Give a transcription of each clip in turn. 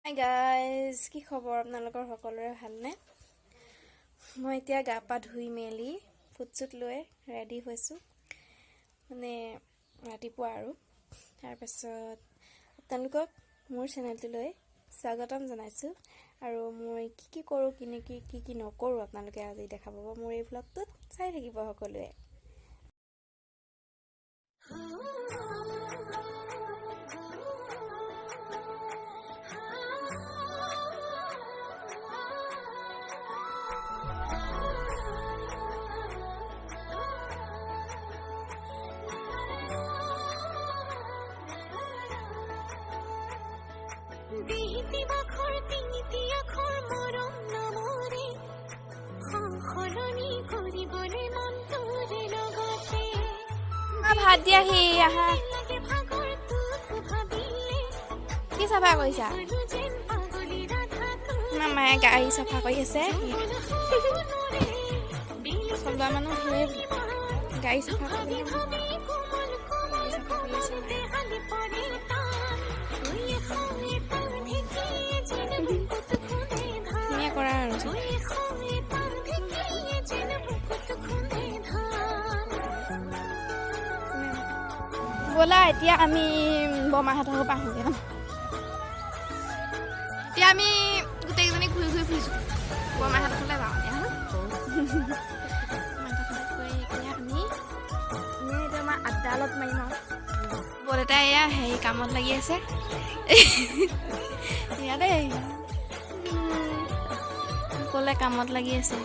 Hi guys, কি খবৰ আপোনালোকৰ সকলোৰে ভালনে? মই এতিয়া গা পা ধুই মেলি ফুটছুট লৈ ৰেডি হৈছো মানে ৰাতিপুৱা আৰু তাৰ পাছত আপোনালোকক মোৰ চেনেলটোলৈ স্বাগতম জনাইছো আৰু মই কি কৰো কি নকৰো আপোনালোকে আজি দেখা পাব মোৰ এই ব্লগটোত চাই থাকিব সকলোৱে ভাত দিয়াহি আহা কি চাফা কৰিছা মামায়ে গাড়ী চাফা কৰি আছে চলোৱা মানুহ ধৰে গাড়ী চাফা কৰি ধুনীয়া কৰা আৰু ব'লা এতিয়া আমি বৰমাহঁতৰ ঘৰ পাওঁগৈ এতিয়া আমি গোটেইকেইজনী ঘূৰি ফুৰিছোঁ বৰমাহঁতৰ ঘৰলৈ যাওঁ এতিয়া আমি এতিয়া আমাৰ আদালত মাৰিম আৰু বৰ এটা এয়া হেৰি কামত লাগি আছে এয়া দেই সকলোৱে কামত লাগি আছে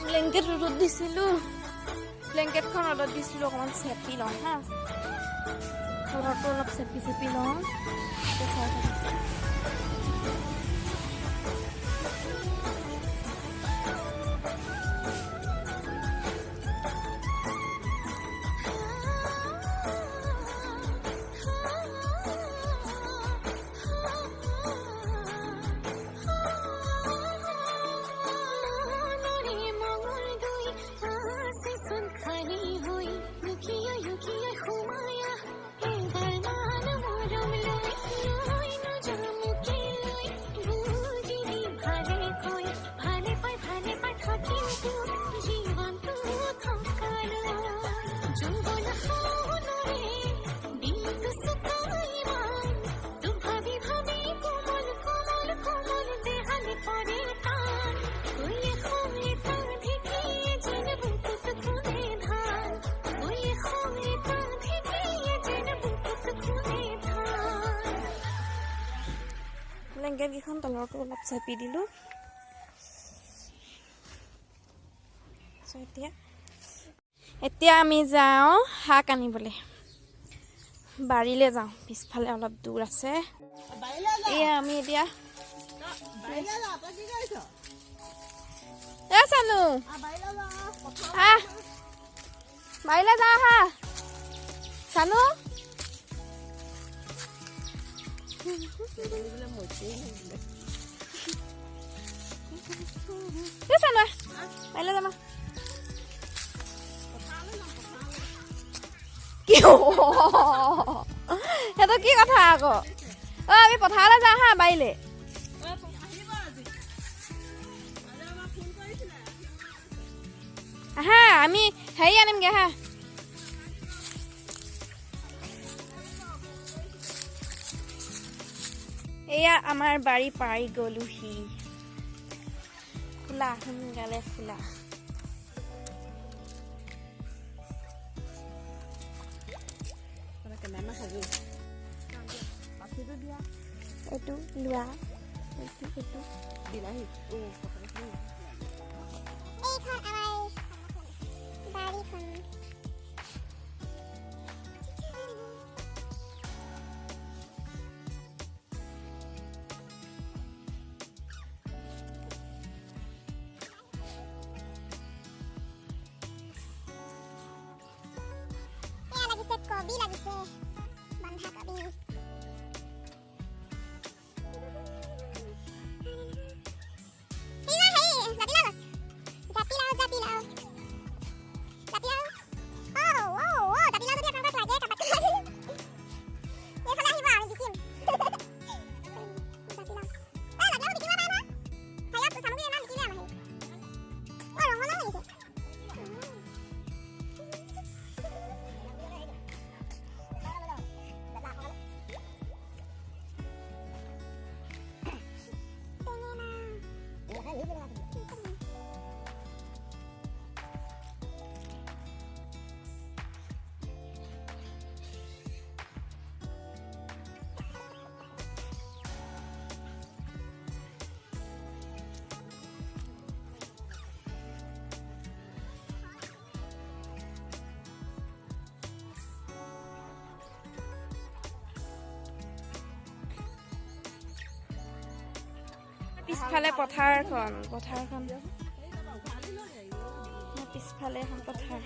ব্লেংকেট ৰ'দত দিছিলোঁ ব্লেংকেটখন ৰ'দত দিছিলোঁ অকণমান চেপি লওঁ হা ৰ'দটো অলপ চেপি লওঁ ব্লেংকেটকেইখন তলৰটো অলপ চেপি দিলোঁ এতিয়া আমি যাওঁ শাক আনিবলৈ বাৰীলৈ যাওঁ পিছফালে অলপ দূৰ আছে এয়া আমি এতিয়া চানো বাৰীলৈ যাওঁ হা চানো বাৰীলৈ যাম সেইটো কি কথা আকৌ আমি পথাৰলৈ যাওঁ হা বাৰীলৈ হা আমি হেৰি আনিমগে হা এয়া আমাৰ বাৰী পাৰি গ'লোহি খোলা সোনকালে খোলা এইটো লোৱা এইটো বিলাহী কবি লাগিছে বন্ধাকবি পিছফালে পথাৰখন পিছফালে এখন পথাৰ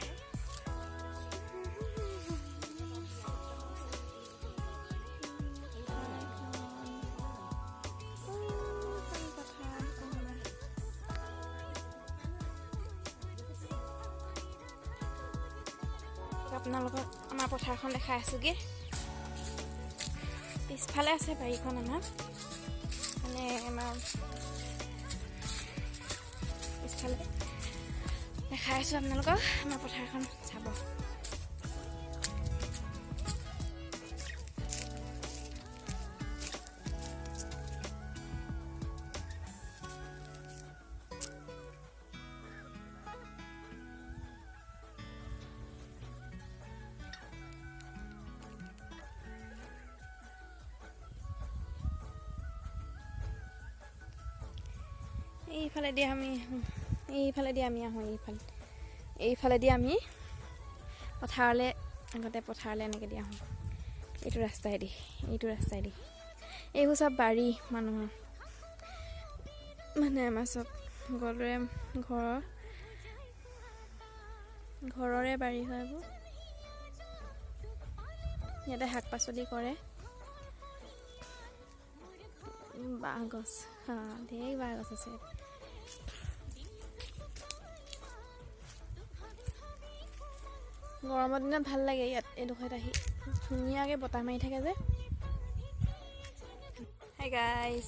আপোনালোকক আমাৰ পথাৰখন দেখাই আছোগে পিছফালে আছে বাৰীখন আমাৰ মানে আমাৰ পিছফালে দেখাই আছোঁ আপোনালোকক আমাৰ পথাৰখন চাব এইফালেদি আমি আহোঁ এইফালেদি আমি পথাৰলৈ আগতে পথাৰলৈ এনেকৈ দি আহোঁ এইটো ৰাস্তাইদি এইবোৰ চব বাৰী মানুহৰ মানে আমাৰ চব সকলোৰে ঘৰৰে বাৰী হয় এইবোৰ ইয়াতে শাক পাচলি কৰে বাঁহ গছ ঢেৰ বাঁহ গছ আছে গৰমৰ দিনত ভাল লাগে ইয়াত এইডোখৰত আহি ধুনীয়াকৈ বতাহ মাৰি থাকে যে হাই গাইজ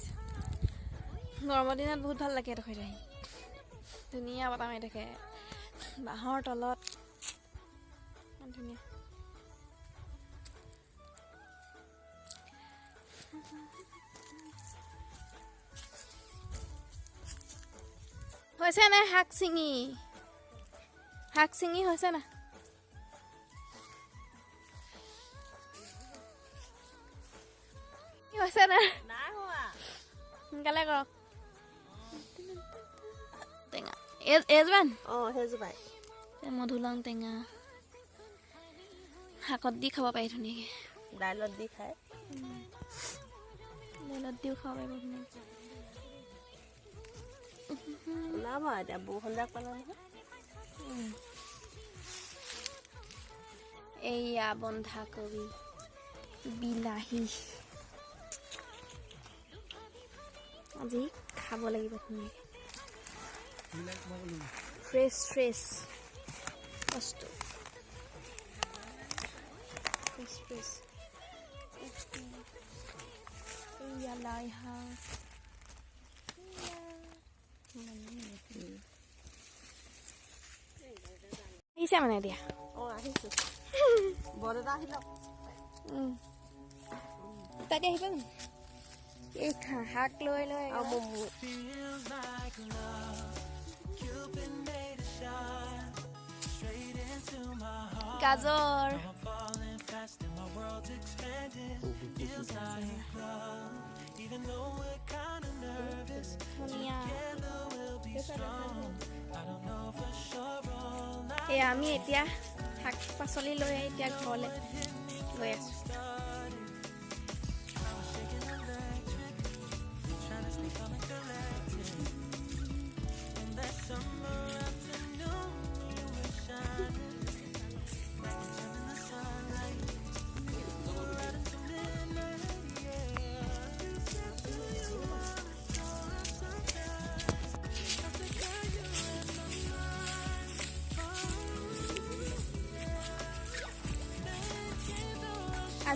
গৰমৰ দিনত বহুত ভাল লাগে এইডোখৰত আহি ধুনীয়া বতাহ মাৰি থাকে বাঁহৰ তলত ইমান ধুনীয়া হৈছে নাই শাক চিঙি হৈছে না হৈছে না সোনকালে কৰক টেঙা এইজোপান সেইজোপাই মধুলং টেঙা শাকত দি খাব পাৰি ধুনীয়াকৈ দাইলত দি খায় দাইলত দিও খাব পাৰিব ধুনীয়াকৈ ওলাব এতিয়া বৰষুণ যাক পালে নহয় এইয়া বন্ধাকবি বিলাহী আজি খাব লাগিব ধুনীয়াকৈ ফ্ৰেছ বস্তু ফ্ৰেছ এইয়া লাই শাক আহিছে মানে এতিয়া আহিছোঁ বৰদাদা আহিলক তাকে আহিব নি এই শাক লৈ গাজৰ এয়া আমি এতিয়া শাক পাচলি লৈ এতিয়া ঘৰলৈ গৈ আছোঁ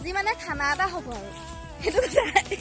আজি মানে খানা এটা হ'ব আৰু সেইটো কথা কাঢ়ি